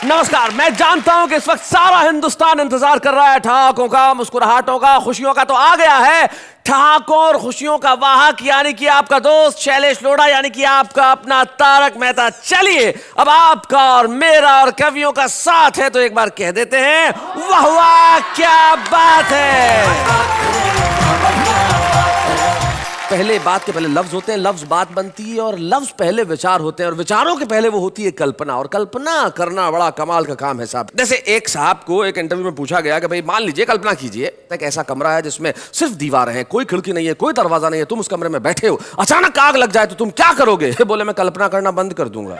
नमस्कार। मैं जानता हूं कि इस वक्त सारा हिंदुस्तान इंतजार कर रहा है ठहाकों का, मुस्कुराहटों का, खुशियों का। तो आ गया है ठहाकों और खुशियों का वाहक, यानी कि आपका दोस्त शैलेश लोढ़ा, यानी कि आपका अपना तारक मेहता। चलिए अब आपका और मेरा और कवियों का साथ है तो एक बार कह देते हैं वाह वाह क्या बात है। पहले बात के पहले लफ्ज होते हैं, लफ्ज बात बनती है और लफ्ज पहले विचार होते हैं और विचारों के पहले वो होती है कल्पना। और कल्पना करना बड़ा कमाल का काम है साहब। जैसे एक साहब को एक इंटरव्यू में पूछा गया कि भाई मान लीजिए, कल्पना कीजिए एक ऐसा कमरा है जिसमें सिर्फ दीवार है, कोई खिड़की नहीं है, कोई दरवाजा नहीं है, तुम उस कमरे में बैठे हो, अचानक आग लग जाए तो तुम क्या करोगे? बोले मैं कल्पना करना बंद कर दूंगा।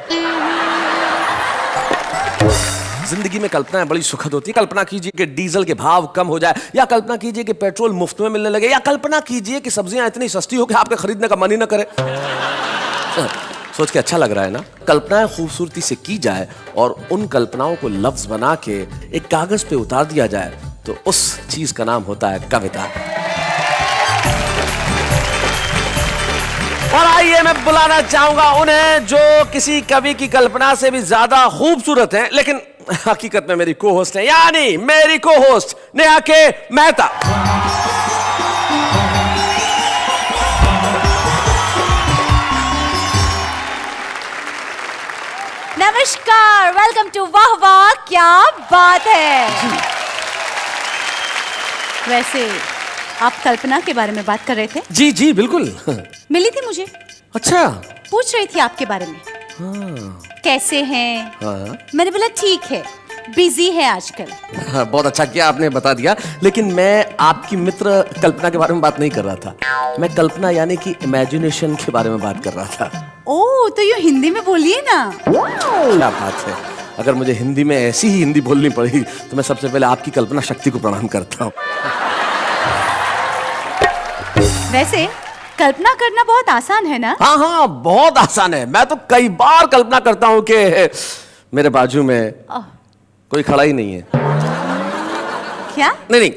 जिंदगी में कल्पनाएं बड़ी सुखद होती है। कल्पना कीजिए कि डीजल के भाव कम हो जाए, या कल्पना कीजिए कि पेट्रोल मुफ्त में मिलने लगे, या कल्पना कीजिए कि सब्जियां इतनी सस्ती हो कि आपके खरीदने का मन ही न करे। सोच के अच्छा लग रहा है ना? कल्पनाएं खूबसूरती से की जाए और उन कल्पनाओं को लफ्ज बना के एक कागज पे उतार दिया जाए तो उस चीज का नाम होता है कविता। और आइए मैं बुलाना चाहूंगा उन्हें जो किसी कवि की कल्पना से भी ज्यादा खूबसूरत हैं, लेकिन हकीकत में मेरी को होस्ट है, यानी मेरी को होस्ट नेहा के मेहता। नमस्कार, वेलकम टू वाह वाह क्या बात है। वैसे आप कल्पना के बारे में बात कर रहे थे? जी जी बिल्कुल। मिली थी मुझे। अच्छा, पूछ रही थी आपके बारे में। हाँ। कैसे हैं? हाँ। मैंने बोला ठीक है, बिजी है आजकल। हाँ, बहुत अच्छा किया आपने बता दिया, लेकिन मैं आपकी मित्र कल्पना के बारे में बात नहीं कर रहा था। मैं कल्पना यानी कि इमेजिनेशन के बारे में बात कर रहा था। ओह, तो ये हिंदी में बोलिए ना। क्या बात है, अगर मुझे हिंदी में ऐसी ही हिंदी बोलनी पड़ी तो मैं सबसे पहले आपकी कल्पना शक्ति को प्रणाम करता हूँ। वैसे कल्पना करना बहुत आसान है ना? हाँ हाँ, बहुत आसान है। मैं तो कई बार कल्पना करता हूँ कि मेरे बाजू में कोई खड़ा ही नहीं है। क्या? नहीं,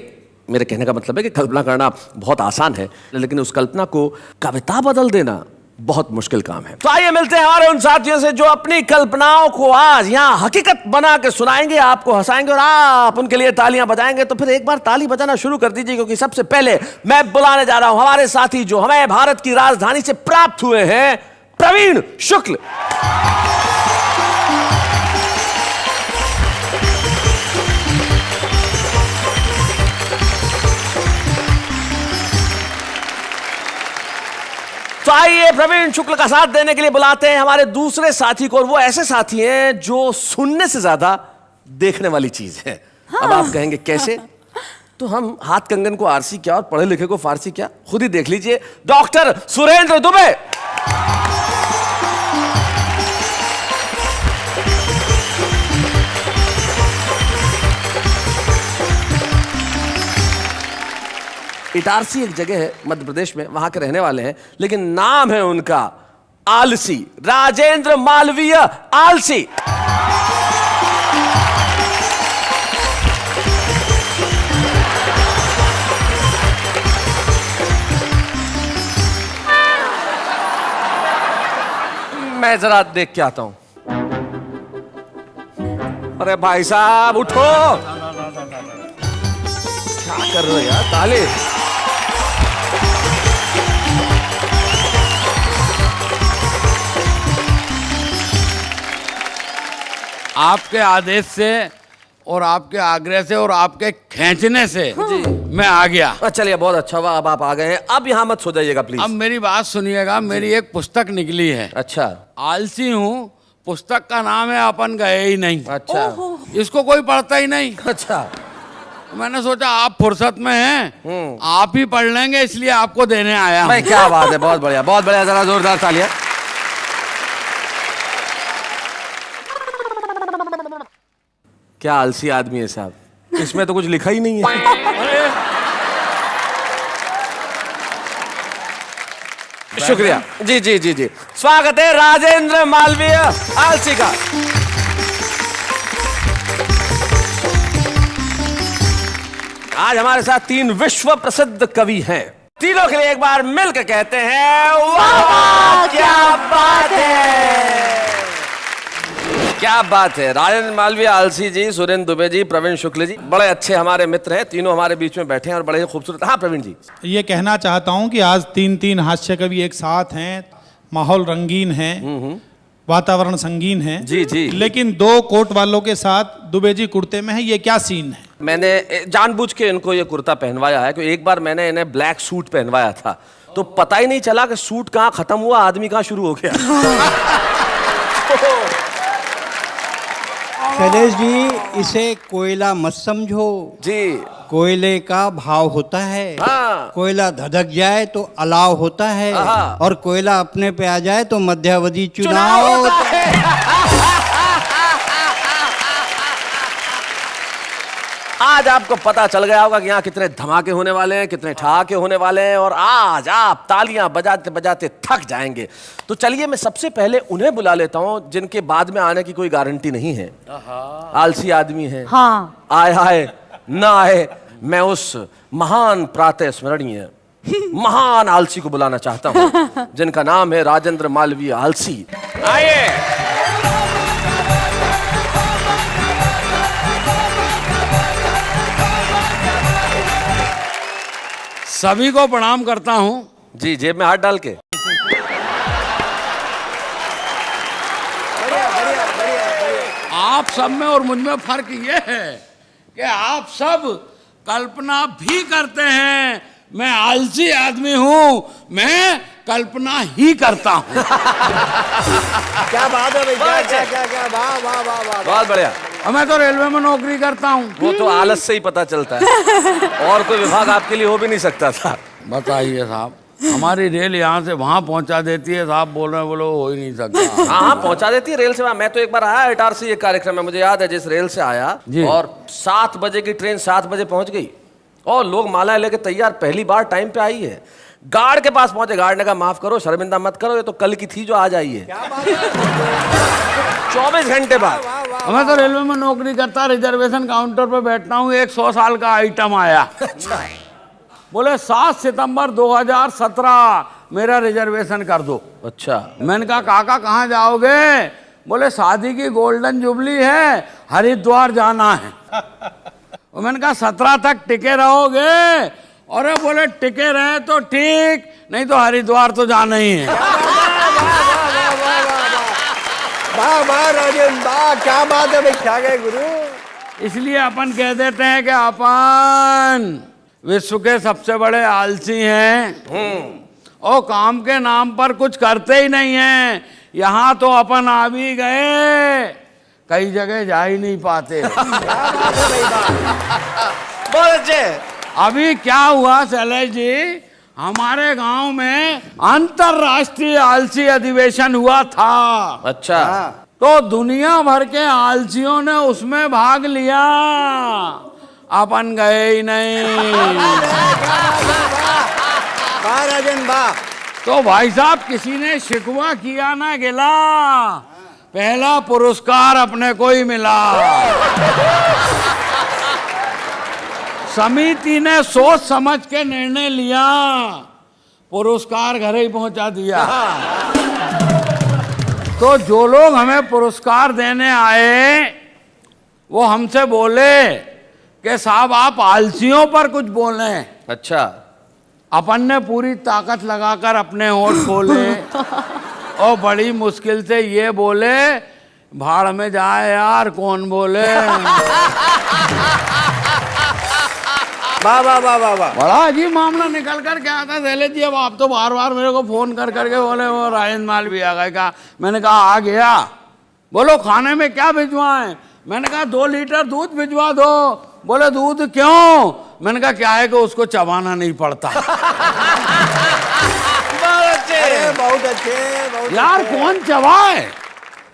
मेरे कहने का मतलब है कि कल्पना करना बहुत आसान है, लेकिन उस कल्पना को कविता बदल देना बहुत मुश्किल काम है। तो आइए मिलते हैं हमारे उन साथियों से जो अपनी कल्पनाओं को आज यहाँ हकीकत बना के सुनाएंगे, आपको हंसाएंगे और आप उनके लिए तालियां बजाएंगे। तो फिर एक बार ताली बजाना शुरू कर दीजिए, क्योंकि सबसे पहले मैं बुलाने जा रहा हूं हमारे साथी जो हमें भारत की राजधानी से प्राप्त हुए हैं, प्रवीण शुक्ल। तो आइए प्रवीण शुक्ल का साथ देने के लिए बुलाते हैं हमारे दूसरे साथी को। और वो ऐसे साथी हैं जो सुनने से ज्यादा देखने वाली चीज है। हाँ। अब आप कहेंगे कैसे? तो हम हाथ कंगन को आरसी क्या और पढ़े लिखे को फारसी क्या, खुद ही देख लीजिए। डॉक्टर सुरेंद्र दुबे। इटारसी एक जगह है मध्य प्रदेश में, वहां के रहने वाले हैं, लेकिन नाम है उनका आलसी, राजेंद्र मालवीय आलसी। मैं जरा देख के आता हूं। अरे भाई साहब उठो, क्या कर रहे हो यार? ताली। आपके आदेश से और आपके आग्रह से और आपके खींचने से मैं आ गया। चलिए बहुत अच्छा हुआ, अब आप आ गए हैं। अब यहाँ मत सो जाइएगा प्लीज। अब मेरी बात सुनिएगा, मेरी एक पुस्तक निकली है। अच्छा। आलसी हूँ, पुस्तक का नाम है अपन गए ही नहीं। अच्छा। इसको कोई पढ़ता ही नहीं। अच्छा। मैंने सोचा आप फुर्सत में हैं, आप ही पढ़ लेंगे, इसलिए आपको देने आया हूँ। क्या बात है, बहुत बढ़िया बहुत बढ़िया, जरा जोरदार तालियां। क्या आलसी आदमी है साहब, इसमें तो कुछ लिखा ही नहीं है। शुक्रिया जी जी जी जी। स्वागत है राजेंद्र मालवीय आलसी का। आज हमारे साथ तीन विश्व प्रसिद्ध कवि हैं। तीनों के लिए एक बार मिलकर कहते हैं वाह वाह क्या बात है। क्या बात है। राजेंद्र मालवीय, आलसी जी, सुरेंद्र दुबे जी, प्रवीण शुक्ल जी, बड़े अच्छे हमारे मित्र हैं, तीनों हमारे बीच में बैठे हैं और बड़े खूबसूरत। हाँ प्रवीण जी, ये कहना चाहता हूँ कि आज तीन हास्य कवि एक साथ हैं, माहौल रंगीन है, वातावरण संगीन है। जी जी। लेकिन दो कोट वालों के साथ दुबे जी कुर्ते में है, ये क्या सीन है? मैंने जानबूझ के इनको ये कुर्ता पहनवाया है क्योंकि एक बार मैंने इन्हें ब्लैक सूट पहनवाया था तो पता ही नहीं चला कि सूट कहाँ खत्म हुआ, आदमी कहाँ शुरू हो गया। शैलेश जी, इसे कोयला मत समझो जी। कोयले का भाव होता है। हाँ। कोयला धधक जाए तो अलाव होता है हाँ। और कोयला अपने पे आ जाए तो मध्यावधि चुनाव चुनाव होता होता है। आज आपको पता चल गया होगा कि यहाँ कितने धमाके होने वाले हैं, कितने ठहाके होने वाले हैं और आज आप तालियां बजाते बजाते थक जाएंगे। तो चलिए मैं सबसे पहले उन्हें बुला लेता हूं जिनके बाद में आने की कोई गारंटी नहीं है। आलसी आदमी है। हाँ। आए ना आए, मैं उस महान प्रातः स्मरणीय महान आलसी को बुलाना चाहता हूं जिनका नाम है राजेंद्र मालवीय आलसी। आइए। सभी को प्रणाम करता हूं। जी, जेब में हाथ डाल के। आप सब में और मुझ में फर्क ये है कि आप सब कल्पना भी करते हैं। मैं आलसी आदमी हूं, मैं कल्पना ही करता हूं। क्या बात है भाई, क्या वाह वाह वाह वाह। बहुत बढ़िया। और मैं तो रेलवे में नौकरी करता हूं। वो तो आलस से ही पता चलता है और कोई विभाग आपके लिए हो भी नहीं सकता था। बताइए साहब, हमारी रेल यहाँ से वहां पहुंचा देती है, साहब बोल रहे हैं, बोलो हो ही नहीं सकता। हाँ पहुंचा देती है रेल से। मैं तो एक बार आया इटारसी, एक कार्यक्रम में मुझे याद है, जिस रेल से आया जी। और 7 बजे की ट्रेन 7 बजे पहुंच गई और लोग मालाएं लेके तैयार, पहली बार टाइम पे आई है। गार्ड के पास पहुंचे, गार्ड ने कहा माफ करो, शर्मिंदा मत करो, ये तो कल की थी जो आज आई है। 24 घंटे बाद। मैं तो रेलवे में नौकरी करता, रिजर्वेशन काउंटर पे बैठता हूँ। एक 100 साल का आइटम आया। बोले 7 सितंबर 2017 मेरा रिजर्वेशन कर दो। अच्छा। मैंने कहा काका कहाँ जाओगे? बोले शादी की गोल्डन जुबली है, हरिद्वार जाना है। और मैंने कहा 17 तक टिके रहोगे? और बोले टिके रहे तो ठीक, नहीं तो हरिद्वार तो जाना ही है। वाह वाह राजेंद्र, वाह क्या बात है भाई, क्या गए गुरु। इसलिए अपन कह देते हैं कि अपन विश्व के सबसे बड़े आलसी हैं और काम के नाम पर कुछ करते ही नहीं हैं। यहाँ तो अपन आ भी गए, कई जगह जा ही नहीं पाते। बहुत अच्छे। अभी क्या हुआ शैलेश जी, हमारे गांव में अंतरराष्ट्रीय आलसी अधिवेशन हुआ था। अच्छा। तो दुनिया भर के आलसियों ने उसमें भाग लिया, अपन गए ही नहीं। वाह राजेंद्र वाह। तो भाई साहब, किसी ने शिकवा किया ना गिला, पहला पुरस्कार अपने को ही मिला। समिति ने सोच समझ के निर्णय लिया, पुरस्कार घर ही पहुंचा दिया। तो जो लोग हमें पुरस्कार देने आए वो हमसे बोले कि साहब आप आलसियों पर कुछ बोलें। अच्छा। अपन ने पूरी ताकत लगाकर अपने होठ खोले और बड़ी मुश्किल से ये बोले, भाड़ में जाए यार, कौन बोले। वाह वाह वाह वाह वाह। बड़ा अजीब मामला निकल कर क्या था शैलेश जी। अब आप तो बार बार मेरे को फोन कर करके बोले वो राजेंद्र मालवीय आ गए। कहा, मैंने कहा आ गया। बोलो खाने में क्या भिजवाएं? मैंने कहा 2 लीटर दूध भिजवा दो। बोले दूध क्यों? मैंने कहा क्या है कि उसको चबाना नहीं पड़ता। बहुत अच्छे यार कौन चबाए?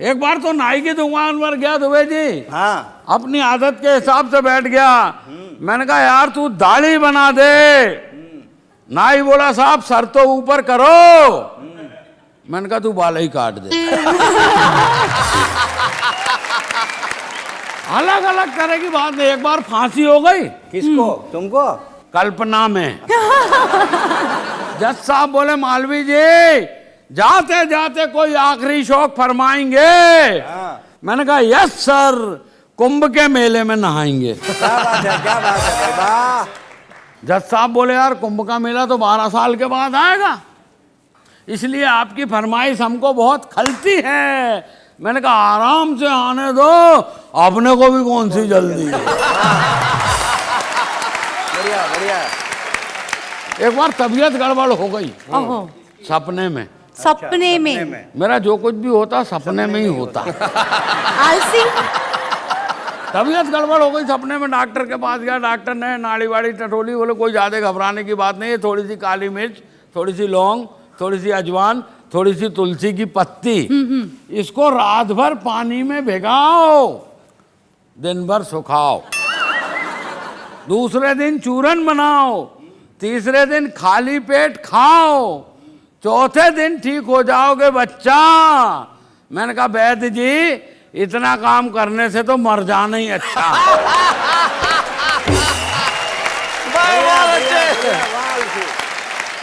एक बार तो नाई की दुकान पर गया दुबे जी। हाँ। अपनी आदत के हिसाब से बैठ गया। मैंने कहा यार तू दाढ़ी बना दे। नाई बोला साहब सर तो ऊपर करो। मैंने कहा तू बाल ही काट दे। अलग अलग तरह की बात है। एक बार फांसी हो गई। किसको? तुमको? कल्पना में। जज साहब बोले मालवीय जी जाते जाते कोई आखिरी शौक फरमाएंगे। मैंने कहा यस सर, कुंभ के मेले में नहाएंगे। क्या बात है भाई, वाह। जज साहब बोले यार कुंभ का मेला तो 12 साल के बाद आएगा, इसलिए आपकी फरमाइश हमको बहुत खलती है। मैंने कहा आराम से आने दो, अपने को भी कौन सी जल्दी है। बढ़िया बढ़िया। एक बार तबीयत गड़बड़ हो गई ओहो, सपने में। सपने में मेरा जो कुछ भी होता सपने में ही होता। आलसी। तबीयत गड़बड़ हो गई सपने में, डॉक्टर के पास गया, डॉक्टर ने नाड़ी वाड़ी टटोली, बोले कोई ज़्यादा घबराने की बात नहीं है, थोड़ी सी काली मिर्च, थोड़ी सी लौंग, थोड़ी सी अजवान, थोड़ी सी तुलसी की पत्ती, इसको रात भर पानी में भिगाओ, दिन भर सुखाओ, दूसरे दिन चूरन बनाओ, तीसरे दिन खाली पेट खाओ, चौथे दिन ठीक हो जाओगे बच्चा। मैंने कहा वैद्य जी इतना काम करने से तो मर जाना ही अच्छा।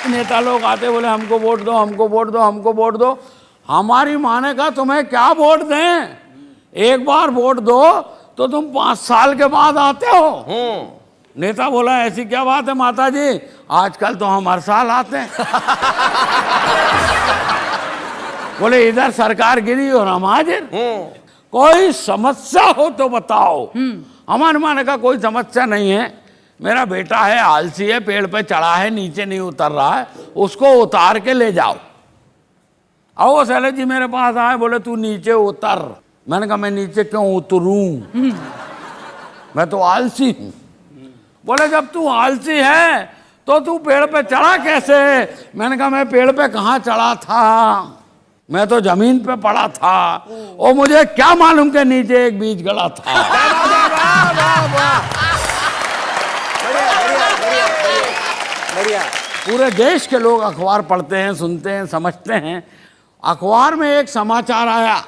नेता लोग आते बोले हमको वोट दो, हमको वोट दो, हमको वोट दो। हमारी माँ ने कहा तुम्हें क्या वोट दें, एक बार वोट दो तो तुम 5 साल के बाद आते हो। नेता बोला ऐसी क्या बात है माता जी, आजकल तो हम हर साल आते हैं। बोले इधर सरकार गिरी और हम हाजिर, कोई समस्या हो तो बताओ। हमारे माँ ने कहा कोई समस्या नहीं है, मेरा बेटा है आलसी है, पेड़ पे चढ़ा है, नीचे नहीं उतर रहा है, उसको उतार के ले जाओ। आओ शैलेश जी मेरे पास आए, बोले तू नीचे उतर। मैंने कहा मैं नीचे क्यों उतरूं, मैं तो आलसी हूं। बोले जब तू आलसी है तो तू पेड़ पे चढ़ा कैसे। मैंने कहा मैं पेड़ पे कहाँ चढ़ा था, मैं तो जमीन पे पड़ा था, और मुझे क्या मालूम के नीचे एक बीज गड़ा था। बढ़िया। पूरे देश के लोग अखबार पढ़ते हैं, सुनते हैं, समझते हैं। अखबार में एक समाचार आया,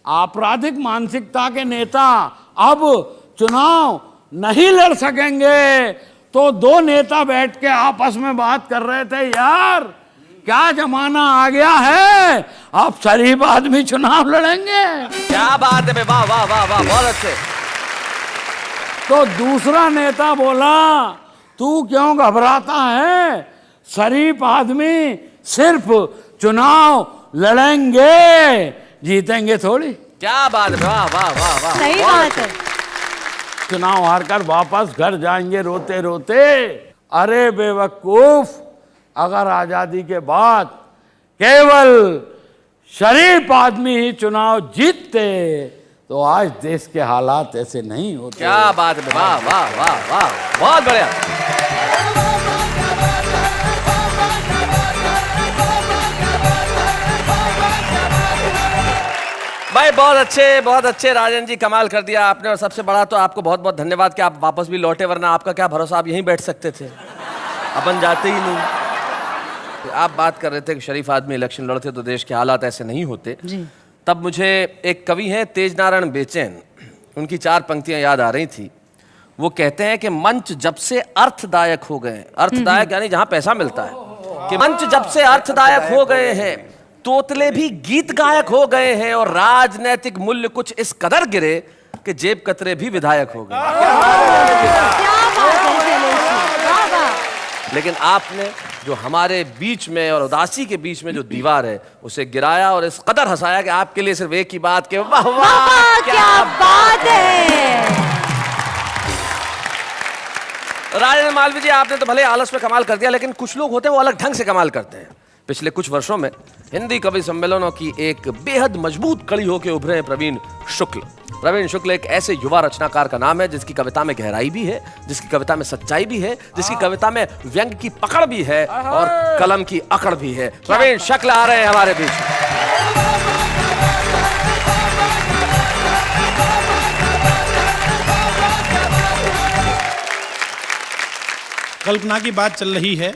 आपराधिक मानसिकता के नेता अब चुनाव नहीं लड़ सकेंगे। तो 2 नेता बैठ के आपस में बात कर रहे थे, यार क्या जमाना आ गया है, अब शरीफ आदमी चुनाव लड़ेंगे। क्या बात है, वाह वाह वाह वाह, बहुत अच्छे। तो दूसरा नेता बोला तू क्यों घबराता है, शरीफ आदमी सिर्फ चुनाव लड़ेंगे, जीतेंगे थोड़ी। क्या बात है, वाह वाह वाह वाह, सही बहुत बात अच्छे। है। चुनाव हारकर वापस घर जाएंगे रोते रोते। अरे बेवकूफ, अगर आजादी के बाद केवल शरीफ आदमी ही चुनाव जीतते तो आज देश के हालात ऐसे नहीं होते। क्या बात है, वाह वाह वाह वाह, बहुत बढ़िया। भाई बहुत अच्छे राजन जी, कमाल कर दिया आपने। और सबसे बड़ा तो आपको बहुत बहुत धन्यवाद कि आप वापस भी लौटे, वरना आपका क्या भरोसा, आप यहीं बैठ सकते थे, अपन जाते ही नहीं। आप बात कर रहे थे कि शरीफ आदमी इलेक्शन लड़ते तो देश के हालात ऐसे नहीं होते जी। तब मुझे एक कवि हैं तेज नारायण बेचैन, उनकी 4 पंक्तियां याद आ रही थी। वो कहते हैं कि मंच जब से अर्थदायक हो गए, अर्थदायक यानी जहां पैसा मिलता है, कि मंच जब से अर्थदायक हो गए हैं, तोतले भी गीत गायक हो गए हैं, और राजनैतिक मूल्य कुछ इस कदर गिरे कि जेब कतरे भी विधायक हो गए। क्या बात है शैलेश जी, वाह वाह। लेकिन आपने जो हमारे बीच में और उदासी के बीच में जो दीवार है उसे गिराया और इस कदर हंसाया कि आपके लिए सिर्फ एक ही बात के वाह वाह वाह, क्या बात है। राजन मालवीय जी, आपने तो भले आलस में कमाल कर दिया, लेकिन कुछ लोग होते हैं वो अलग ढंग से कमाल करते हैं। पिछले कुछ वर्षों में हिंदी कवि सम्मेलनों की एक बेहद मजबूत कड़ी होकर उभरे हैं प्रवीण शुक्ल। प्रवीण शुक्ल एक ऐसे युवा रचनाकार का नाम है जिसकी कविता में गहराई भी है, जिसकी कविता में सच्चाई भी है, जिसकी कविता में व्यंग की पकड़ भी है और कलम की अकड़ भी है। प्रवीण शुक्ल आ रहे हैं हमारे बीच। कल्पना की बात चल रही है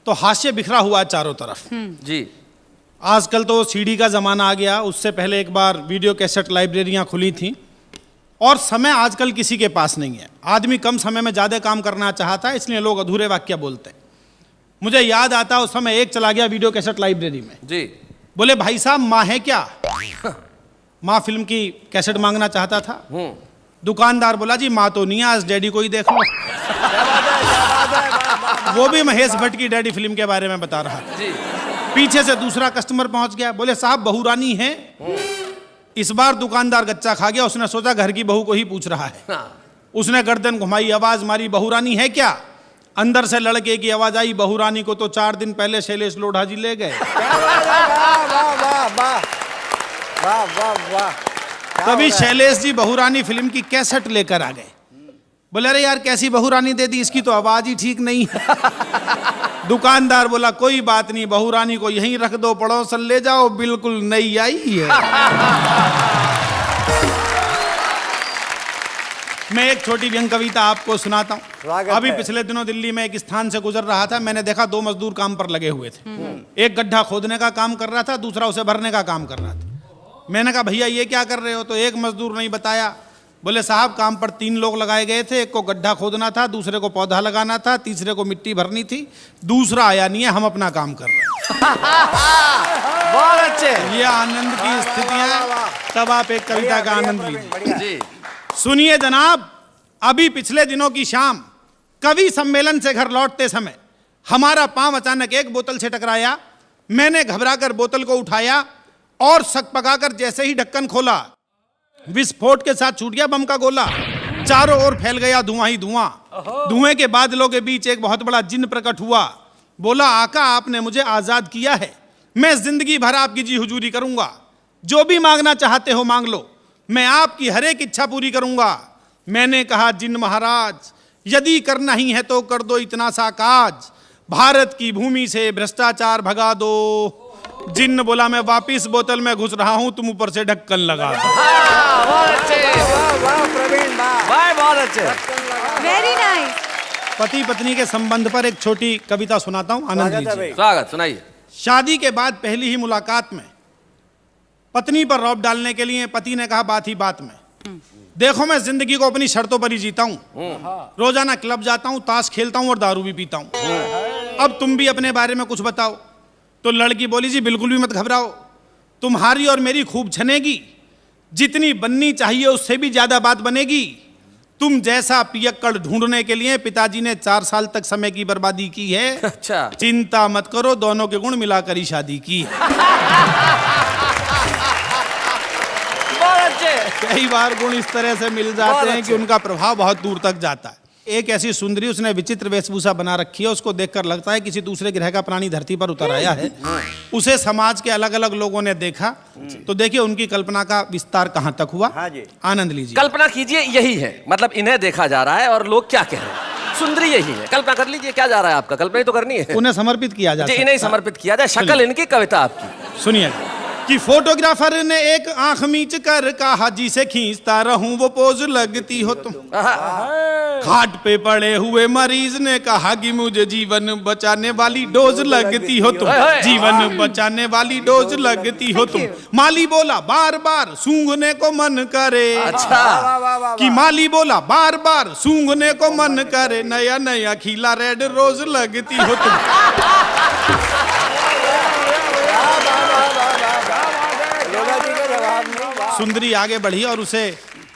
तो हास्य बिखरा हुआ है चारों तरफ। जी, आजकल तो सीडी का ज़माना आ गया, उससे पहले एक बार वीडियो कैसेट लाइब्रेरियां खुली थीं, और समय आजकल किसी के पास नहीं है। आदमी कम समय में ज़्यादा काम करना चाहता है, इसलिए लोग अधूरे वाक्य बोलते हैं। मुझे याद आता उस समय एक चला गया वीडियो कैसेट लाइब्रेरी में। जी, बोले भाई साहब माँ है क्या? माँ फिल्म की कैसेट मांगना चाहता था। दुकानदार बोला जी माँ तो नहीं है, आज डैडी को ही देख लो। वो भी महेश भट्ट की डैडी फिल्म के बारे में बता रहा था। पीछे से दूसरा कस्टमर पहुंच गया, बोले साहब बहू रानी है। इस बार दुकानदार गच्चा खा गया, उसने सोचा घर की बहू को ही पूछ रहा है। उसने गर्दन घुमाई, आवाज मारी, बहू रानी है क्या? अंदर से लड़के की आवाज आई, बहू रानी को तो 4 दिन पहले शैलेश लोढ़ा जी ले गए। तभी शैलेश जी बहू रानी फिल्म की कैसेट लेकर आ गए। बोले अरे यार कैसी बहू रानी दे दी, इसकी तो आवाज ही ठीक नहीं है। दुकानदार बोला कोई बात नहीं, बहू रानी को यहीं रख दो, पड़ोसन ले जाओ, बिल्कुल नई आई है। मैं एक छोटी व्यंग कविता आपको सुनाता हूँ। अभी पिछले दिनों दिल्ली में एक स्थान से गुजर रहा था, मैंने देखा 2 मजदूर काम पर लगे हुए थे। एक गड्ढा खोदने का काम कर रहा था, दूसरा उसे भरने का काम कर रहा था। मैंने कहा भैया ये क्या कर रहे हो? तो एक मजदूर नहीं बताया। बोले साहब काम पर 3 लोग लगाए गए थे, एक को गड्ढा खोदना था, दूसरे को पौधा लगाना था, तीसरे को मिट्टी भरनी थी, दूसरा आया नहीं है, हम अपना काम कर रहे हैं। बहुत अच्छे। ये आनंद की स्थितियां, तब आप एक कविता का आनंद लीजिए। सुनिए जनाब, अभी पिछले दिनों की शाम कवि सम्मेलन से घर लौटते समय हमारा पांव अचानक एक बोतल से टकराया। मैंने घबराकर बोतल को उठाया और सकपकाकर जैसे ही ढक्कन खोला, विस्फोट के साथ छूट गया बम का गोला। चारों ओर फैल गया धुआं ही धुआं। धुएं के बादलों के बीच एक बहुत बड़ा जिन्न प्रकट हुआ। बोला आका आपने मुझे आजाद किया है, मैं जिंदगी भर आपकी जी हुजूरी करूंगा। जो भी मांगना चाहते हो मांग लो, मैं आपकी हर एक इच्छा पूरी करूंगा। मैंने कहा जिन्न महाराज यदि करना ही है तो कर दो इतना सा काज, भारत की भूमि से भ्रष्टाचार भगा दो। जिन्न बोला मैं वापिस बोतल में घुस रहा हूं, तुम ऊपर से ढक्कन लगा दो। बहुत अच्छे, बहुत अच्छे, वेरी नाइस। पति पत्नी के संबंध पर एक छोटी कविता सुनाता हूं, आनंद लीजिए। स्वागत, सुनाइए। शादी के बाद पहली ही मुलाकात में पत्नी पर रौब डालने के लिए पति ने कहा बात ही बात में, देखो मैं जिंदगी को अपनी शर्तों पर ही जीता हूं। रोजाना क्लब जाता हूं, ताश खेलता हूं और दारू भी पीता हूं। अब तुम भी अपने बारे में कुछ बताओ। तो लड़की बोली जी बिल्कुल भी मत घबराओ, तुम्हारी और मेरी खूब छनेगी, जितनी बननी चाहिए उससे भी ज्यादा बात बनेगी। तुम जैसा पियक्कड़ ढूंढने के लिए पिताजी ने 4 साल तक समय की बर्बादी की है। अच्छा, चिंता मत करो, दोनों के गुण मिलाकर ही शादी की है। बहुत अच्छे। कई बार गुण इस तरह से मिल जाते हैं कि उनका प्रभाव बहुत दूर तक जाता है। एक ऐसी सुंदरी, उसने विचित्र वेशभूषा बना रखी है, उसको देखकर लगता है किसी दूसरे ग्रह का प्राणी धरती पर उतर आया है। उसे समाज के अलग अलग लोगों ने देखा, तो देखिए उनकी कल्पना का विस्तार कहां तक हुआ। आनंद लीजिए। कल्पना कीजिए यही है, मतलब इन्हें देखा जा रहा है और लोग क्या कह रहे हैं। सुंदरी यही है, कल्पना कर लीजिए क्या जा रहा है आपका, कल्पना ही तो करनी है। उन्हें समर्पित किया जाए, इन्हें समर्पित किया जाए, शक्ल इनकी, कविता आपकी। सुनिए कि फोटोग्राफर ने एक आंख मीच कर कहा जिसे खींचता रहूं वो पोज लगती हो तुम। खाट पे पड़े हुए मरीज ने कहा कि मुझे जीवन बचाने वाली डोज लगती हो तुम, जीवन बचाने वाली डोज लगती हो तुम। माली बोला बार बार सूंघने को मन करे। अच्छा, कि माली बोला बार बार सूंघने को मन करे, नया नया खिला रेड रोज लगती हो तुम। सुंदरी आगे बढ़ी और उसे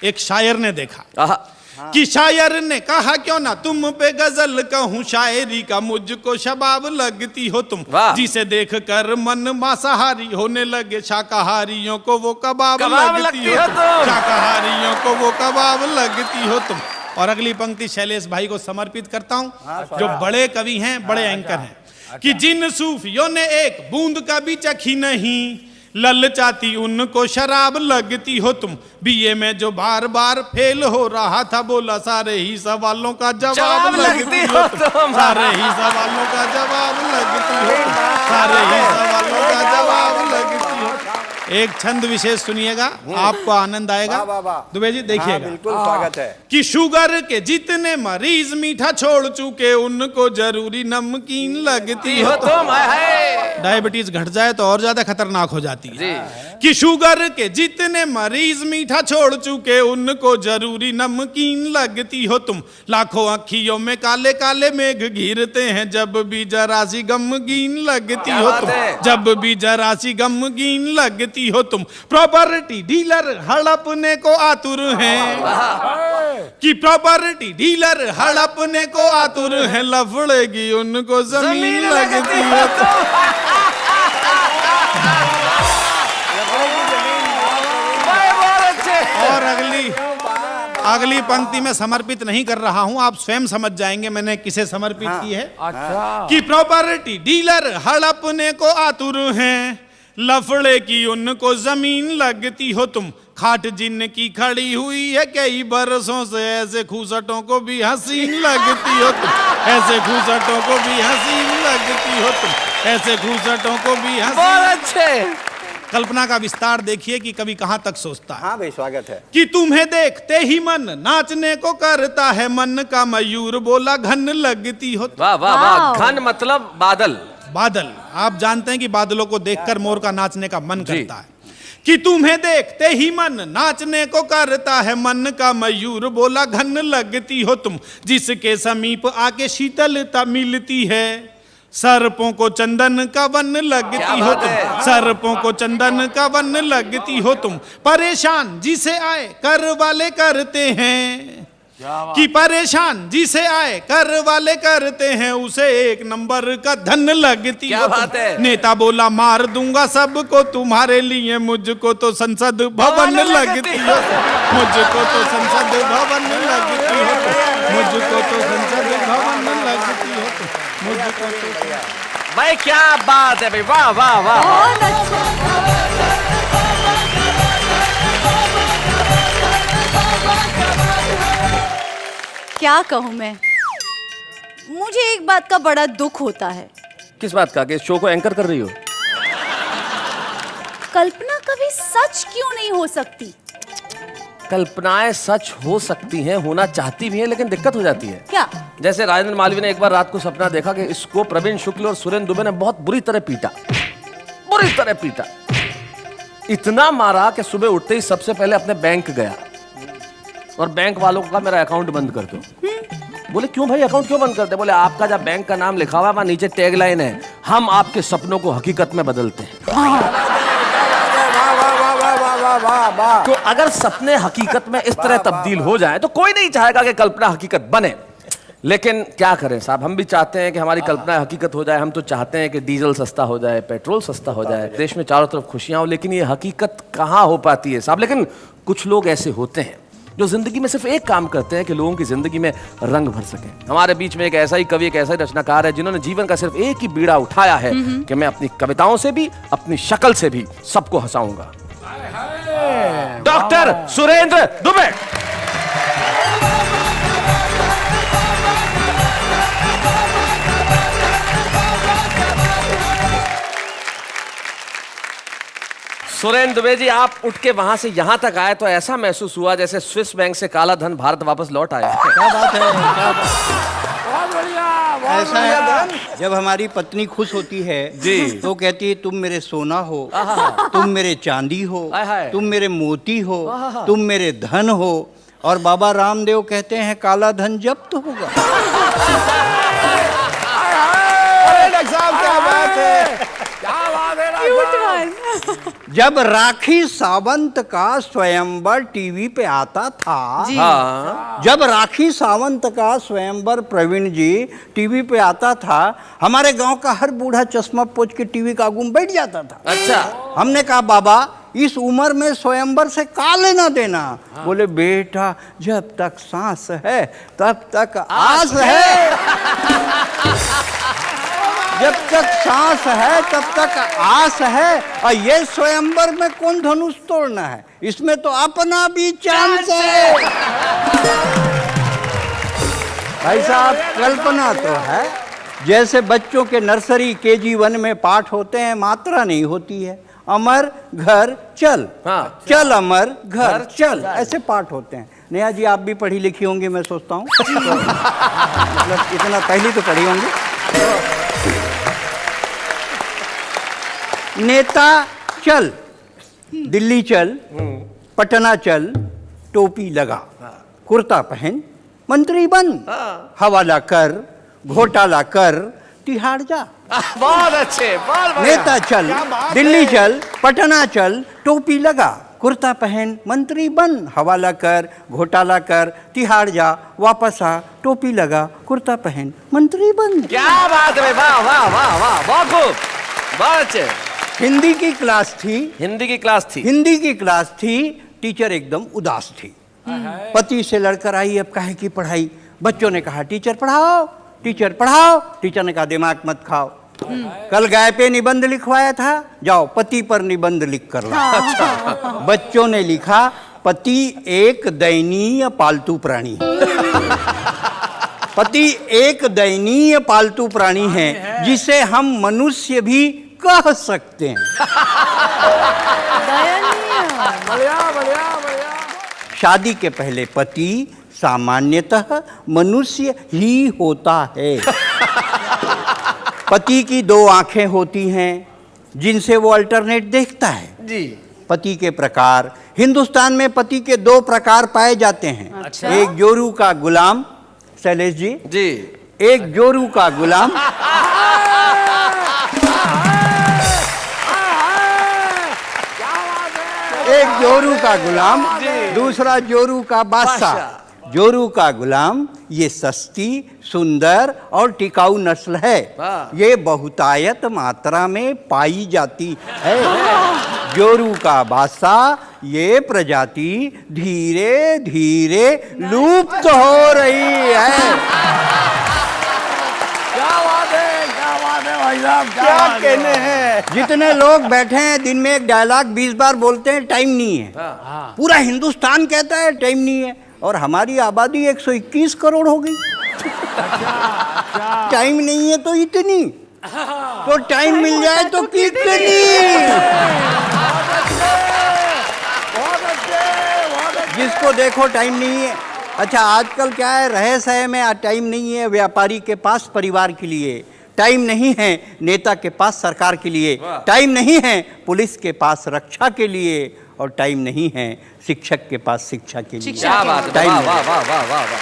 एक शायर ने देखा कि शायर ने कहा क्यों ना तुम पे गजल कहूँ, शायरी का मुझको शबाब लगती हो तुम। जिसे देख कर मन मांसाहारी होने लगे, शाकाहारियों को वो कबाब लगती हो तुम, शाकाहारियों को वो कबाब लगती हो तुम। और अगली पंक्ति शैलेश भाई को समर्पित करता हूँ, जो बड़े कवि हैं, बड़े एंकर हैं। कि जिन सूफियों ने एक बूंद का भी चखी नहीं, ललचाती उनको शराब लगती हो तुम। बीए में जो बार बार फेल हो रहा था, बोला सारे ही सवालों का जवाब लगती हो तुम, सारे ही सवालों का जवाब लगती हो तुम, सारे ही सवालों का जवाब लगती हो। एक छंद विशेष सुनिएगा, आपको आनंद आएगा। दुबे जी देखिएगा। बिल्कुल स्वागत है। कि शुगर के जितने मरीज मीठा छोड़ चुके, उनको जरूरी नमकीन लगती हो तुम। डायबिटीज घट जाए तो और ज्यादा खतरनाक हो जाती है कि शुगर के जितने मरीज मीठा छोड़ चुके उनको जरूरी नमकीन लगती हो तुम। लाखों अखियों में काले काले मेघ घिरते हैं जब भी जरा सी गमगीन लगती हो तुम, जब भी जरा सी गमगीन लगती हो तुम। प्रॉपर्टी डीलर हड़पने को आतुर हैं कि प्रॉपर्टी डीलर हड़पने को आतुर है, लफड़ेगी उनको जमीन लगती हो तुम। और अगली पंक्ति में समर्पित नहीं कर रहा हूं, आप स्वयं समझ जाएंगे मैंने किसे समर्पित की है। अच्छा। कि प्रॉपर्टी डीलर हड़पने को आतुर हैं, लफड़े की उनको जमीन लगती हो तुम। खाट जिनकी खड़ी हुई है कई बरसों से, ऐसे खूसटों को भी हसीन लगती हो तुम, ऐसे खूसटों को भी हसीन लगती हो तुम, ऐसे खूसटों को भी हसीन। बहुत अच्छे। कल्पना का विस्तार देखिए कि कवि कहां तक सोचता है। हाँ भाई स्वागत है। कि तुम्हें देखते ही मन नाचने को करता है, मन का मयूर बोला घन लगती हो। वाह वाह वाह। घन मतलब बादल। बादल, आप जानते हैं कि बादलों को देखकर मोर का नाचने का मन करता है। कि तुम्हें देखते ही मन नाचने को करता है, मन का मयूर बोला घन लगती हो तुम। जिसके समीप आके शीतलता मिलती है, सर्पों को चंदन का वन लगती हो तुम, सर्पों को चंदन का वन लगती हो तुम। परेशान जिसे आए कर वाले करते हैं, कि परेशान जिसे आए कर वाले करते हैं, उसे एक नंबर का धन लगती क्या हो बात तुम। है। नेता बोला मार दूंगा सबको तुम्हारे लिए, मुझको तो संसद भवन लगती हो, मुझको तो संसद भवन लगती हो, मुझको तो संसद भवन लगती हो, मुझको तो। भाई क्या बात है भाई, वाह वाह वाह। बहुत अच्छा। क्या कहूं मैं, मुझे एक बात का बड़ा दुख होता है। किस बात का? कि शो को एंकर कर रही हो? कल्पना कभी सच क्यों नहीं हो सकती? कल्पनाएं सच हो सकती हैं, होना चाहती भी हैं, लेकिन दिक्कत हो जाती है। क्या? जैसे राजेंद्र मालवीय ने एक बार रात को सपना देखा कि इसको प्रवीण शुक्ल और सुरेंद्र दुबे ने बहुत बुरी तरह पीटा, बुरी तरह पीटा, इतना मारा कि सुबह उठते ही सबसे पहले अपने बैंक गया और बैंक वालों का मेरा अकाउंट बंद कर दो। बोले क्यों भाई, अकाउंट क्यों बंद करते? बोले आपका जब बैंक का नाम लिखा हुआ है, नीचे टैगलाइन है, हम आपके सपनों को हकीकत में बदलते हैं। तो अगर सपने हकीकत में इस तरह तब्दील हो जाएं तो कोई नहीं चाहेगा कि कल्पना हकीकत बने। लेकिन क्या करें साहब, हम भी चाहते हैं कि हमारी कल्पना हकीकत हो जाए। हम तो चाहते हैं कि डीजल सस्ता हो जाए, पेट्रोल सस्ता हो जाए, देश में चारों तरफ खुशियां हो, लेकिन ये हकीकत कहाँ हो पाती है साहब। लेकिन कुछ लोग ऐसे होते हैं जो जिंदगी में सिर्फ एक काम करते हैं कि लोगों की जिंदगी में रंग भर सके। हमारे बीच में एक ऐसा ही कवि, एक ऐसा ही रचनाकार है जिन्होंने जीवन का सिर्फ एक ही बीड़ा उठाया है कि मैं अपनी कविताओं से भी, अपनी शक्ल से भी सबको हंसाऊंगा। डॉक्टर सुरेंद्र दुबे। सुरेंद्र दुबे जी, आप उठ के वहां से यहां तक आए तो ऐसा महसूस हुआ जैसे स्विस बैंक से काला धन भारत वापस लौट आया। क्या बात है, बहुत बढ़िया, बहुत ऐसा है। जब हमारी पत्नी खुश होती है जी, तो कहती है तुम मेरे सोना हो, तुम मेरे चांदी हो, तुम मेरे मोती हो, तुम मेरे धन हो। और बाबा रामदेव कहते हैं काला धन जब्त होगा। अरे डॉक्टर साहब क्या बात है, क्या बात है जब राखी सावंत का स्वयंवर टीवी पे आता था, हाँ। जब राखी सावंत का स्वयंवर प्रवीण जी टीवी पे आता था, हमारे गांव का हर बूढ़ा चश्मा पोंछ के टीवी का आगू में बैठ जाता था। अच्छा। हमने कहा बाबा इस उम्र में स्वयंवर से का लेना देना? बोले बेटा जब तक सांस है तब तक आस है, जब तक सांस है तब तक आस है। और ये स्वयंवर में कौन धनुष तोड़ना है, इसमें तो अपना भी चांस है। भाई साहब कल्पना तो है, जैसे बच्चों के नर्सरी KG1 में पाठ होते हैं, मात्रा नहीं होती है। अमर घर चल, हाँ। चल अमर घर चल, ऐसे पाठ होते हैं। नेहा जी आप भी पढ़ी लिखी होंगी मैं सोचता हूँ, तो मतलब इतना पहली तो पढ़ी होंगी। नेता चल, दिल्ली चल, पटना चल, टोपी लगा, कुर्ता पहन, मंत्री बन, हवाला कर, घोटाला कर, तिहाड़ जा। बहुत अच्छे, बहुत बढ़िया। नेता चल, दिल्ली चल, पटना चल, टोपी लगा, कुर्ता पहन, मंत्री बन, हवाला कर, घोटाला कर, तिहाड़ जा, वापस आ, टोपी लगा, कुर्ता पहन, मंत्री बन। क्या बात है, वाह वाह वाह वाह, बहुत खूब, बहुत अच्छे। हिंदी की क्लास थी, हिंदी की क्लास थी। हिंदी की क्लास थी, टीचर एकदम उदास थी। पति से लड़कर आई, अब काहे की पढ़ाई। बच्चों ने कहा टीचर पढ़ाओ, टीचर पढ़ाओ। टीचर ने कहा दिमाग मत खाओ, कल गाय पे निबंध लिखवाया था, जाओ पति पर निबंध लिख कर लाओ। बच्चों ने लिखा पति एक दयनीय पालतू प्राणी है। पति एक दयनीय पालतू प्राणी है जिसे हम मनुष्य भी कह सकते हैं। बढ़िया बढ़िया बढ़िया। शादी के पहले पति सामान्यतः मनुष्य ही होता है। पति की दो आंखें होती हैं जिनसे वो अल्टरनेट देखता है। जी। पति के प्रकार, हिंदुस्तान में पति के दो प्रकार पाए जाते हैं। अच्छा। एक जोरू का गुलाम, शैलेश जी, जी। एक जोरू का गुलाम, एक जोरू का गुलाम, दूसरा जोरू का बादशाह। जोरू का गुलाम ये सस्ती, सुंदर और टिकाऊ नस्ल है। ये बहुतायत मात्रा में पाई जाती है। जोरू का बादशाह ये प्रजाति धीरे धीरे लुप्त हो रही है। क्या बात है भाई साहब, क्या कहने हैं। जितने लोग बैठे हैं दिन में एक डायलॉग 20 बार बोलते हैं, टाइम नहीं है। पूरा हिंदुस्तान कहता है टाइम नहीं है, और हमारी आबादी 121 करोड़ हो गई। टाइम नहीं है तो इतनी, तो टाइम मिल जाए तो कितनी। जिसको देखो टाइम नहीं है। अच्छा, आजकल क्या है, रहे सहे में टाइम नहीं है व्यापारी के पास परिवार के लिए, टाइम नहीं है नेता के पास सरकार के लिए, टाइम नहीं है पुलिस के पास रक्षा के लिए, और टाइम नहीं है शिक्षक के पास शिक्षा के लिए। क्या बात है, टाइम वाह नहीं वाह है। वाह वाह वाह वाह।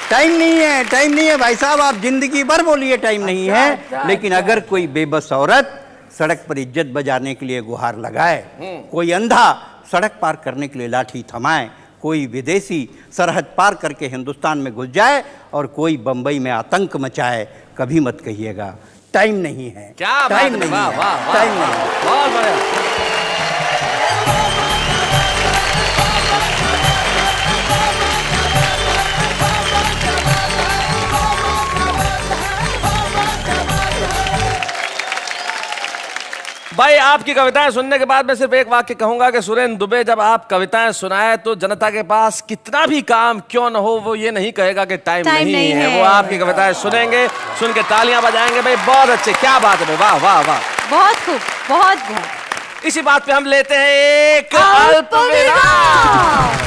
टाइम नहीं है, टाइम नहीं है भाई साहब, आप जिंदगी भर बोलिए टाइम नहीं है, लेकिन अगर कोई बेबस औरत सड़क पर इज्जत बजाने के लिए गुहार लगाए, कोई अंधा सड़क पार करने के लिए लाठी थमाए, कोई विदेशी सरहद पार करके हिंदुस्तान में घुस जाए, और कोई बंबई में आतंक मचाए, कभी मत कहिएगा टाइम नहीं है। क्या बात टाइम है, नहीं वाह है, वाह वाह, टाइम नहीं है। बहुत बढ़िया। भाई, आपकी कविताएं सुनने के बाद मैं सिर्फ एक वाक्य कहूंगा कि सुरेंद्र दुबे जब आप कविताएं सुनाए तो जनता के पास कितना भी काम क्यों न हो, वो ये नहीं कहेगा कि टाइम नहीं है। वो आपकी कविताएं सुनेंगे, सुन के तालियां बजाएंगे। भाई बहुत अच्छे, क्या बात है, वाह वाह वाह, बहुत खूब, बहुत बहुत। इसी बात पे हम लेते हैं एक अल्प विराम।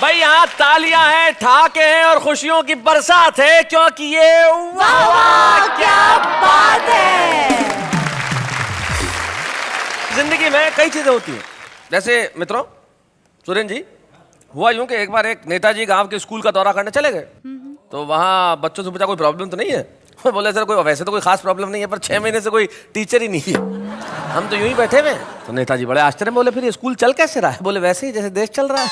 भाई यहाँ तालियां हैं, ठहाके हैं और खुशियों की बरसात है, क्योंकि ये वाह वाह क्या बात है। जिंदगी में कई चीजें होती हैं। जैसे मित्रों, सुरेंद्र जी, हुआ यूं कि एक बार एक नेताजी गांव के स्कूल का दौरा करने चले गए, तो वहां बच्चों से पूछा कोई प्रॉब्लम तो नहीं है। वो बोले सर कोई वैसे तो कोई खास प्रॉब्लम नहीं है, पर 6 महीने से कोई टीचर ही नहीं है, हम तो यूं ही बैठे हुए। तो नेताजी बड़े आश्चर्य में बोले फिर ये स्कूल चल कैसे रहा है? बोले वैसे ही जैसे देश चल रहा है।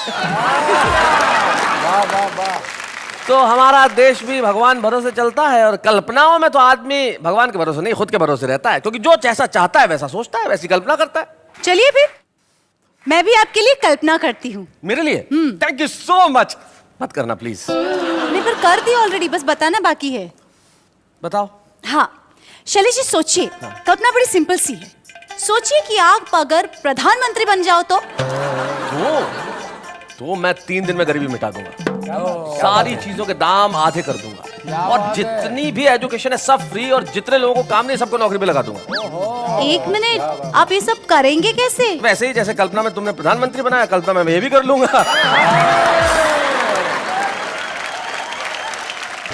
वाह वाह वाह। तो हमारा देश भी भगवान भरोसे चलता है, और कल्पनाओं में तो आदमी भगवान के भरोसे नहीं खुद के भरोसे रहता है, क्योंकि जो जैसा चाहता है वैसा सोचता है, वैसी कल्पना करता है। चलिए फिर मैं भी आपके लिए कल्पना करती हूँ। मेरे लिए थैंक यू सो मच। मत करना प्लीज। मैंने फिर कर दी ऑलरेडी, बस बताना बाकी है। बताओ। हाँ शैलेश जी, सोचिए, कल्पना बड़ी सिंपल सी है। सोचिए कि आप अगर प्रधानमंत्री बन जाओ तो मैं 3 दिन में गरीबी मिटा दूंगा, सारी चीजों के दाम आधे कर दूंगा, और जितनी भी एजुकेशन है सब फ्री, और जितने लोगों को काम नहीं सबको नौकरी पे लगा दूंगा। एक मिनट, आप ये सब करेंगे कैसे? वैसे ही जैसे कल्पना में तुमने प्रधानमंत्री बनाया, कल्पना में ये भी कर लूंगा।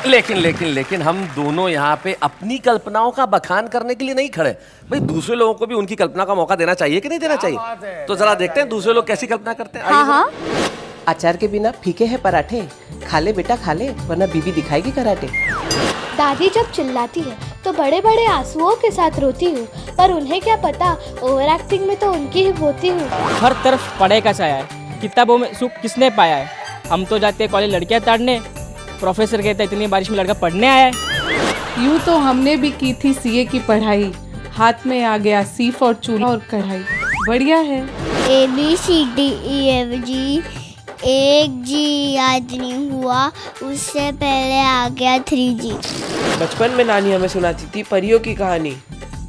लेकिन हम दोनों यहाँ पे अपनी कल्पनाओं का बखान करने के लिए नहीं खड़े भाई, दूसरे लोगों को भी उनकी कल्पना का मौका देना चाहिए कि नहीं देना चाहिए? तो जरा देखते हैं दूसरे लोग कैसी कल्पना करते हैं। हाँ हाँ, अचार के बिना फीके हैं पराठे, खा ले बेटा खा ले, वरना बीबी दिखाएगी कराटे। दादी जब चिल्लाती है तो बड़े बड़े आंसुओं के साथ रोती हूँ, पर उन्हें क्या पता ओवर एक्टिंग में तो उनकी ही होती हूँ। हर तरफ पढ़ाई का साया है, किताबों में सुख किसने पाया है? हम तो जाते हैं कॉलेज लड़कियां ताड़ने, प्रोफेसर कहता है इतनी बारिश में लड़का पढ़ने आया है। यूँ तो हमने भी की थी सीए की पढ़ाई, हाथ में आ गया सीफ और चूल्हा और कढ़ाई। बढ़िया है। ABCDEFG 1G याद नहीं हुआ, उससे पहले आ गया 3G। बचपन में नानी हमें सुनाती थी परियों की कहानी,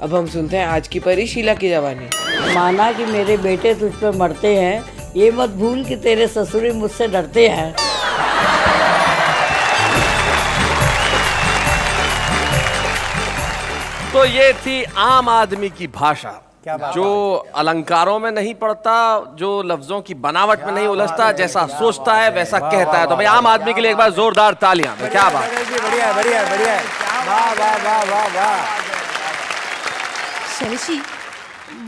अब हम सुनते हैं आज की परी शीला की जवानी। माना कि मेरे बेटे तुझ पे मरते हैं, ये मत भूल कि तेरे ससुर मुझसे डरते हैं। तो ये थी आम आदमी की भाषा, जो अलंकारों में नहीं पड़ता, जो लफ्जों की बनावट में नहीं उलझता, जैसा सोचता है वैसा कहता है। तो भाई आम आदमी के लिए एक बार जोरदार तालियां। क्या बात, बढ़िया बढ़िया बढ़िया, वाह वाह वाह वाह वाह। शैलेश जी,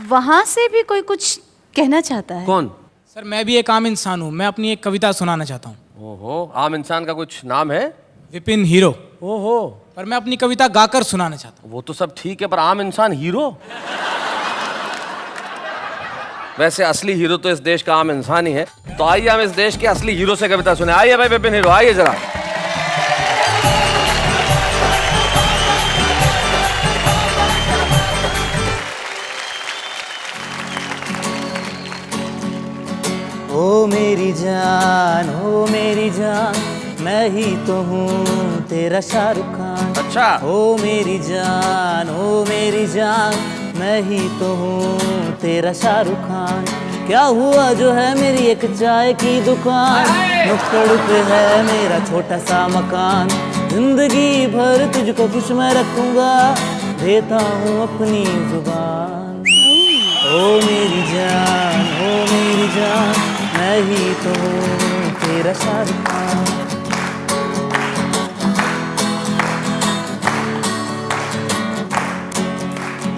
वहां से भी कोई कुछ कहना चाहता है? कौन? सर मैं भी एक आम इंसान हूँ, मैं अपनी एक कविता सुनाना चाहता हूँ। ओहो, आम इंसान का कुछ नाम है? विपिन हीरो। ओहो, पर मैं अपनी कविता गाकर सुनाना चाहता हूँ। वो तो सब ठीक है, पर आम इंसान हीरो? वैसे असली हीरो तो इस देश का आम इंसान ही है। तो आइए हम इस देश के असली हीरो से कविता सुने। आइए भाई विपिन हीरो, आइए जरा। ओ मेरी जान, मैं ही तो हूँ तेरा शाहरुख खान। अच्छा। ओ मेरी जान, मैं ही तो हूँ तेरा शाहरुख खान। क्या हुआ जो है मेरी एक चाय की दुकान, नुक्कड़ पे है मेरा छोटा सा मकान। जिंदगी भर तुझको खुश मैं रखूंगा, देता हूँ अपनी जुबान। ओ मेरी जान, मैं ही तो हूँ तेरा शाहरुख खान।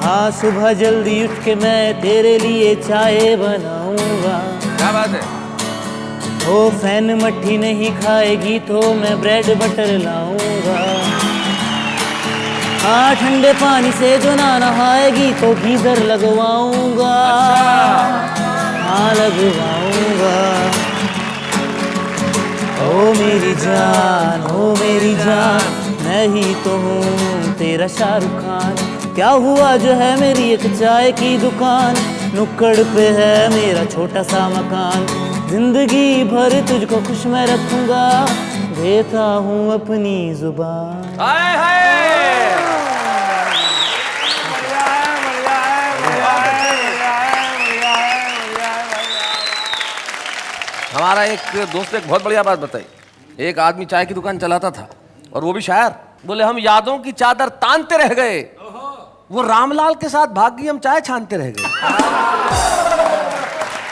हाँ सुबह जल्दी उठ के मैं तेरे लिए चाय बनाऊंगा। क्या बात है? ओ फैन मट्ठी नहीं खाएगी तो मैं ब्रेड बटर लाऊंगा। हाँ ठंडे पानी से जो ना नहाएगी तो गीजर लगवाऊंगा। हाँ लगवाऊंगा। ओ मेरी जान, मैं ही तो हूँ तेरा शाहरुख खान। क्या हुआ जो है मेरी एक चाय की दुकान, नुक्कड़ पे है मेरा छोटा सा मकान। जिंदगी भर तुझको खुश मैं रखूंगा, देता हूँ अपनी जुबान। हाय हाय, हमारा एक दोस्त ने एक बहुत बढ़िया बात बताई। एक आदमी चाय की दुकान चलाता था और वो भी शायर। बोले हम यादों की चादर तानते रह गए, वो रामलाल के साथ भाग गई, हम चाय छानते रह गए।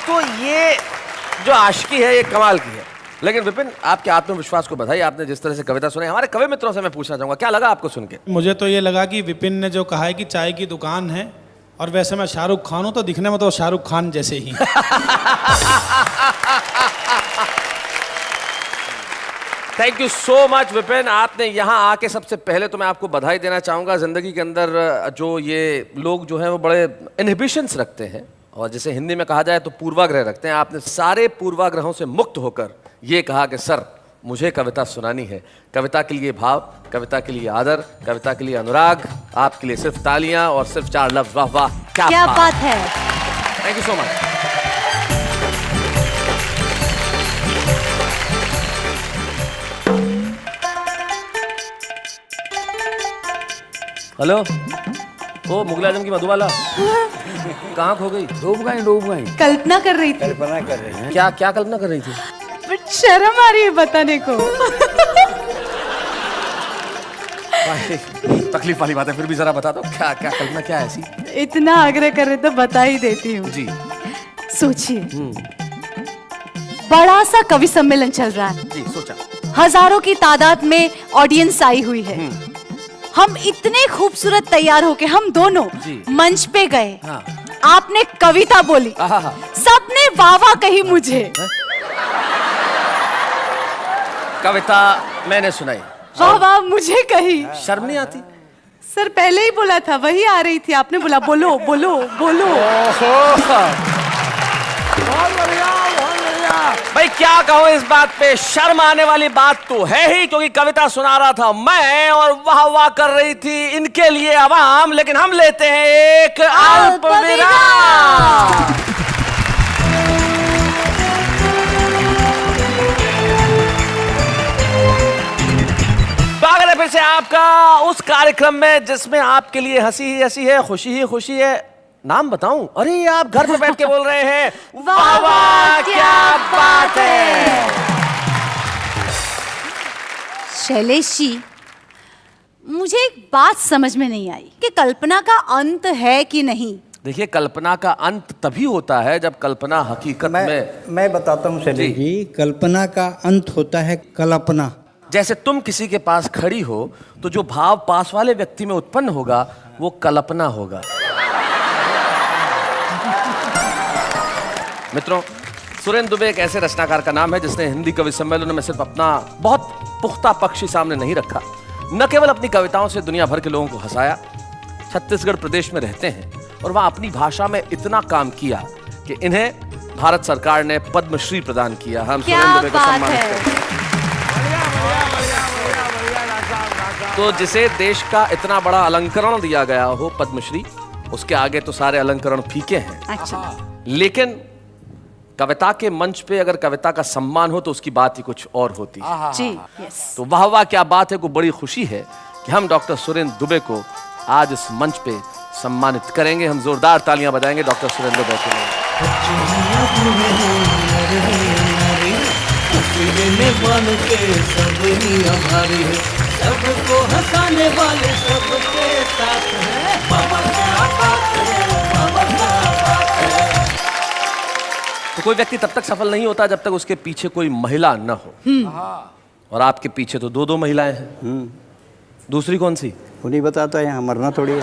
तो ये जो आशिकी है ये कमाल की है। लेकिन विपिन, आपके आत्मविश्वास को बधाई, आपने जिस तरह से कविता सुनाई। हमारे कवि मित्रों से मैं पूछना चाहूंगा, क्या लगा आपको सुन के? मुझे तो ये लगा कि विपिन ने जो कहा है कि चाय की दुकान है, और वैसे मैं शाहरुख खान हूं तो दिखने में तो शाहरुख खान जैसे ही। Thank you so much Vipin, आपने यहाँ आके सबसे पहले तो मैं आपको बधाई देना चाहूँगा। ज़िंदगी के अंदर जो ये लोग जो हैं वो बड़े इनहिबिशंस रखते हैं, और जैसे हिंदी में कहा जाए तो पूर्वाग्रह रखते हैं। आपने सारे पूर्वाग्रहों से मुक्त होकर ये कहा कि सर मुझे कविता सुनानी है। कविता के लिए भाव, कविता के लिए आदर, कविता के लिए अनुराग, आपके लिए सिर्फ तालियां और सिर्फ 4 लफ्ज। वाह वाह, क्या बात है। Thank you so much. Hello, ओ मुगल आजम की मधुबाला कहाँ खो गई? डूब गई। कल्पना कर रही थी। कल्पना कर रहे हैं। क्या क्या कल्पना कर रही थी? बट शर्म आ रही है बताने को। तकलीफ वाली बात है, फिर भी जरा बता दो क्या क्या कल्पना, क्या है ऐसी? इतना आग्रह कर रहे तो बता ही देती हूँ। जी सोचिए, बड़ा सा कवि सम्मेलन चल रहा है। जी, सोचा। हजारों की तादाद में ऑडियंस आई हुई है। हम इतने खूबसूरत तैयार होके हम दोनों मंच पे गए। हाँ। आपने कविता बोली, आहा। सबने वाह वाह कही मुझे। कविता मैंने सुनाई, वाह वाह मुझे कही। शर्म नहीं आती? सर पहले ही बोला था, वही आ रही थी, आपने बोला बोलो बोलो बोलो। बहुत बढ़िया, बहुत बढ़िया। भाई क्या कहूं इस बात पे, शर्म आने वाली बात तो है ही, क्योंकि कविता सुना रहा था मैं और वाह वाह कर रही थी इनके लिए आवाम। लेकिन हम लेते हैं एक अल्प विराम। स्वागत है फिर से आपका उस कार्यक्रम में जिसमें आपके लिए हंसी ही हंसी है, खुशी ही खुशी है। नाम बताऊं? अरे आप घर में बैठ के बोल रहे हैं वाह वाह क्या बात है। शैलेश जी, मुझे एक बात समझ में नहीं आई कि कल्पना का अंत है कि नहीं। देखिए, कल्पना का अंत तभी होता है जब कल्पना हकीकत में। मैं बताता हूँ शैलेश जी, कल्पना का अंत होता है कल्पना। जैसे तुम किसी के पास खड़ी हो तो जो भाव पास वाले व्यक्ति में उत्पन्न होगा वो कल्पना होगा। मित्रों, सुरेंद्र दुबे एक ऐसे रचनाकार का नाम है जिसने हिंदी कवि सम्मेलनों में सिर्फ अपना बहुत पुख्ता पक्ष ही सामने नहीं रखा, न केवल अपनी कविताओं से दुनिया भर के लोगों को हंसाया। छत्तीसगढ़ प्रदेश में रहते हैं और वहां अपनी भाषा में इतना काम किया कि इन्हें भारत सरकार ने पद्मश्री प्रदान किया। हम सुरेंद्र दुबे को सम्मानित करते हैं। तो जिसे देश का इतना बड़ा अलंकरण दिया गया हो पद्मश्री, उसके आगे तो सारे अलंकरण फीके हैं। अच्छा। लेकिन कविता के मंच पे अगर कविता का सम्मान हो तो उसकी बात ही कुछ और होती है। जी, यस। तो वाह वाह क्या बात है को बड़ी खुशी है कि हम डॉक्टर सुरेंद्र दुबे को आज इस मंच पे सम्मानित करेंगे। हम जोरदार तालियां बजाएंगे डॉक्टर सुरेंद्र दुबे के लिए। सबको हंसाने वाले सबके साथ हैं, बाबा क्या बात है, बाबा क्या बात है। तो कोई व्यक्ति तब तक सफल नहीं होता जब तक उसके पीछे कोई महिला न हो। और आपके पीछे तो दो महिलाएं हैं। दूसरी कौन सी? उन्हीं बताता है, यहाँ मरना थोड़ी है।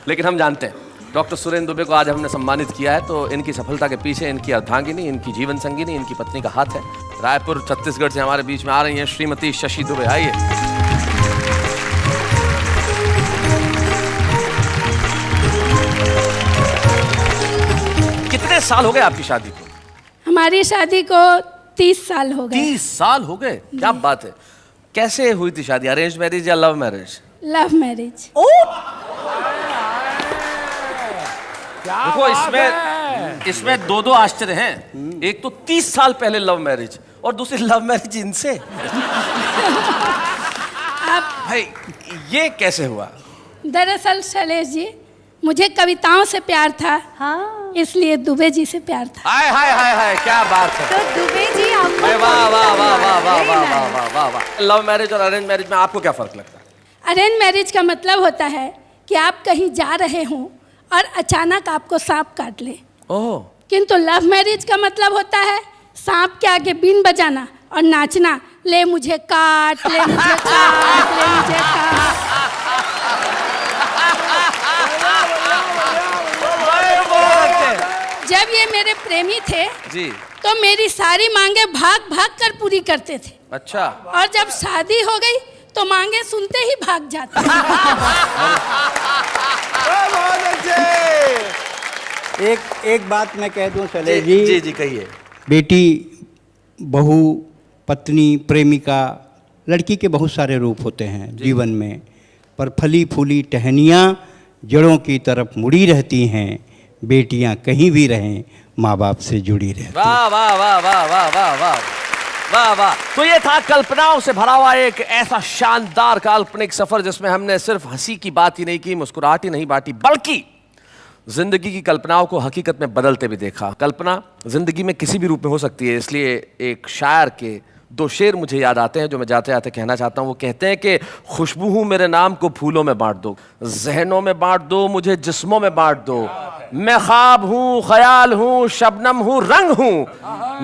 लेकिन हम जानते हैं डॉक्टर सुरेंद्र दुबे को आज हमने सम्मानित किया है तो इनकी सफलता के पीछे इनकी अर्धांगिनी, इनकी जीवन संगिनी, इनकी पत्नी का हाथ है। रायपुर छत्तीसगढ़ से हमारे बीच में आ रही हैं श्रीमती शशि दुबे। आइए। कितने साल हो गए आपकी शादी को? हमारी शादी को 30 साल हो गए। 30 साल हो गए, क्या बात है। कैसे हुई थी शादी, अरेंज मैरिज या लव मैरिज? Love marriage. देखो इसमें दो आश्चर्य हैं। एक तो 30 साल पहले लव मैरिज और दूसरी लव मैरिज इनसे। भाई ये कैसे हुआ? दरअसल शैलेश जी, मुझे कविताओं से प्यार था। हाँ। इसलिए दुबे जी से प्यार था। हाय हाय हाय हाय, क्या बात है। तो दुबे जी आपको वाह वाह वाह वाह वाह वाह वाह वाह वाह वाह। लव मैरिज और अरेंज मैरिज में आपको क्या फर्क लगता है? अरेंज मैरिज का मतलब होता है कि आप कहीं जा रहे हों और अचानक आपको सांप काट ले। ओह। किंतु लव मैरिज का मतलब होता है सांप के आगे बीन बजाना और नाचना, ले मुझे काट, ले मुझे काट, ले मुझे काट। जब ये मेरे प्रेमी थे जी, तो मेरी सारी मांगे भाग भाग कर पूरी करते थे। अच्छा। और जब शादी हो गई तो मांगे सुनते ही भाग जाते। एक बात मैं कह दूं शैलेश जी। जी जी कहिए। बेटी, बहू, पत्नी, प्रेमिका, लड़की के बहुत सारे रूप होते हैं जीवन में, पर फली फूली टहनियाँ जड़ों की तरफ मुड़ी रहती हैं। बेटियां कहीं भी रहें, माँ बाप से जुड़ी रहती हैं। वाह वाह वाह वाह वाह वाह वाह वाह वाह। तो ये था कल्पनाओं से भरा हुआ एक ऐसा शानदार काल्पनिक सफर जिसमें हमने सिर्फ हंसी की बात ही नहीं की, मुस्कुराहट ही नहीं बांटी, बल्कि जिंदगी की कल्पनाओं को हकीकत में बदलते भी देखा। कल्पना जिंदगी में किसी भी रूप में हो सकती है, इसलिए एक शायर के दो शेर मुझे याद आते हैं जो मैं जाते जाते कहना चाहता हूँ। वो कहते हैं कि खुशबू हूँ मेरे नाम को फूलों में बांट दो, जहनों में बांट दो, मुझे जिस्मों में बांट दो। मैं ख्वाब हूँ, ख्याल हूँ, शबनम हूँ, रंग हूँ,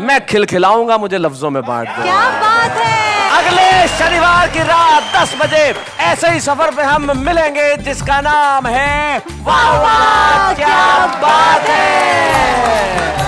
मैं खिलखिलाऊंगा, मुझे लफ्जों में बांट दो। क्या बात है। अगले शनिवार की रात 10 बजे ऐसे ही सफर पे हम मिलेंगे जिसका नाम है वाह वाह क्या बात है।